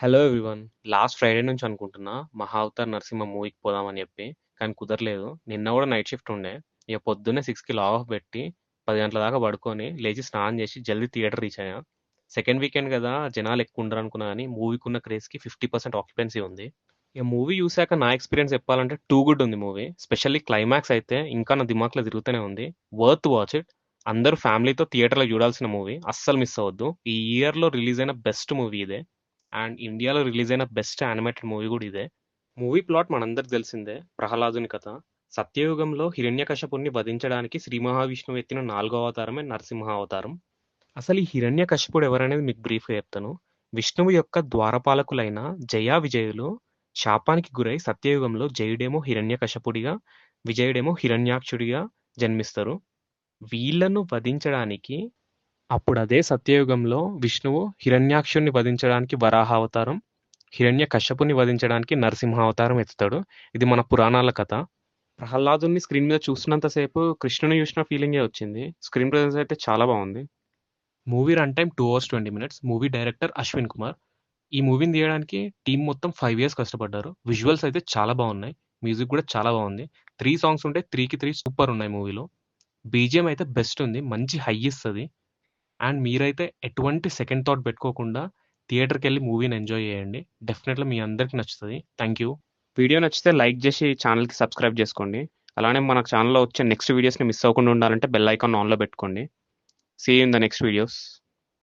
Hello everyone. Last Friday నుంచి అనుకుంటున్నా 'మహావతార్ నరసింహ' మూవీకి పోదామని చెప్పి. కానీ కుదరలేదు. నిన్న కూడా నైట్ షిఫ్ట్ ఉండే. ఇక పొద్దున్నే 6కి లాగ్ ఆఫ్ పెట్టి 10 గంటల దాకా పడుకొని లేచి స్నానం చేసి జల్దీ థియేటర్ రీచ్ అయ్యా. సెకండ్ వీకెండ్ కదా జనాలు ఎక్కువ ఉండరు అనుకున్నా కానీ మూవీకి ఉన్న క్రేజ్కి 50% ఆక్యుపెన్సీ ఉంది. ఇక మూవీ చూసాక నా ఎక్స్పీరియన్స్ చెప్పాలంటే టూ గుడ్ ఉంది మూవీ. స్పెషల్లీ క్లైమాక్స్ అయితే ఇంకా నా దిమాక్లో తిరుగుతూనే ఉంది. Worth watch it. అందరూ ఫ్యామిలీతో థియేటర్లో చూడాల్సిన మూవీ. అస్సలు మిస్ అవ్వద్దు. ఈ ఇయర్లో రిలీజ్ అయిన బెస్ట్ మూవీ ఇదే. అండ్ ఇండియాలో రిలీజ్ అయిన బెస్ట్ యానిమేటెడ్ మూవీ కూడా ఇదే. మూవీ ప్లాట్ మనందరికి తెలిసిందే. ప్రహ్లాదుని కథ. సత్యయుగంలో హిరణ్యకశపుణ్ణి వధించడానికి శ్రీ మహావిష్ణువు ఎత్తిన 4వ అవతారమే నరసింహ అవతారం. అసలు ఈ హిరణ్యకశిపుడు ఎవరనేది మీకు బ్రీఫ్గా చెప్తాను. విష్ణువు యొక్క ద్వారపాలకులైన జయా విజయులు శాపానికి గురై సత్యయుగంలో జయుడేమో హిరణ్యకశపుడిగా, విజయుడేమో హిరణ్యాక్షుడిగా జన్మిస్తారు. వీళ్ళను వధించడానికి అప్పుడదే సత్యయుగంలో విష్ణువు హిరణ్యాక్షుడిని వధించడానికి వరాహ అవతారం, హిరణ్యకశ్యపుని వధించడానికి నరసింహ అవతారం ఎత్తుతాడు. ఇది మన పురాణాల కథ. ప్రహ్లాదుని స్క్రీన్ మీద చూస్తున్నంతసేపు కృష్ణుని చూసిన ఫీలింగే వచ్చింది. స్క్రీన్ ప్రెజెన్స్ అయితే చాలా బాగుంది. Movie run time 2 hours 20 minutes. Movie director Ashwin Kumar. ఈ మూవీని తీయడానికి టీం మొత్తం 5 years కష్టపడ్డారు. విజువల్స్ అయితే చాలా బాగున్నాయి. మ్యూజిక్ కూడా చాలా బాగుంది. 3 songs ఉంటే 3కి 3 సూపర్ ఉన్నాయి మూవీలో. బీజిఎం అయితే బెస్ట్ ఉంది. మంచి హై ఇస్తుంది. అండ్ మీరైతే ఎటువంటి సెకండ్ థాట్ పెట్టుకోకుండా థియేటర్కి వెళ్ళి మూవీని ఎంజాయ్ చేయండి. డెఫినెట్లీ మీ అందరికి నచ్చుతుంది. Thank you. వీడియో నచ్చితే లైక్ చేసి ఛానల్కి సబ్స్క్రైబ్ చేసుకోండి. అలానే మన ఛానల్లో వచ్చే నెక్స్ట్ వీడియోస్ని మిస్ అవ్వకుండా ఉండాలంటే బెల్ ఐకాన్ ఆన్లో పెట్టుకోండి. See you in the next videos.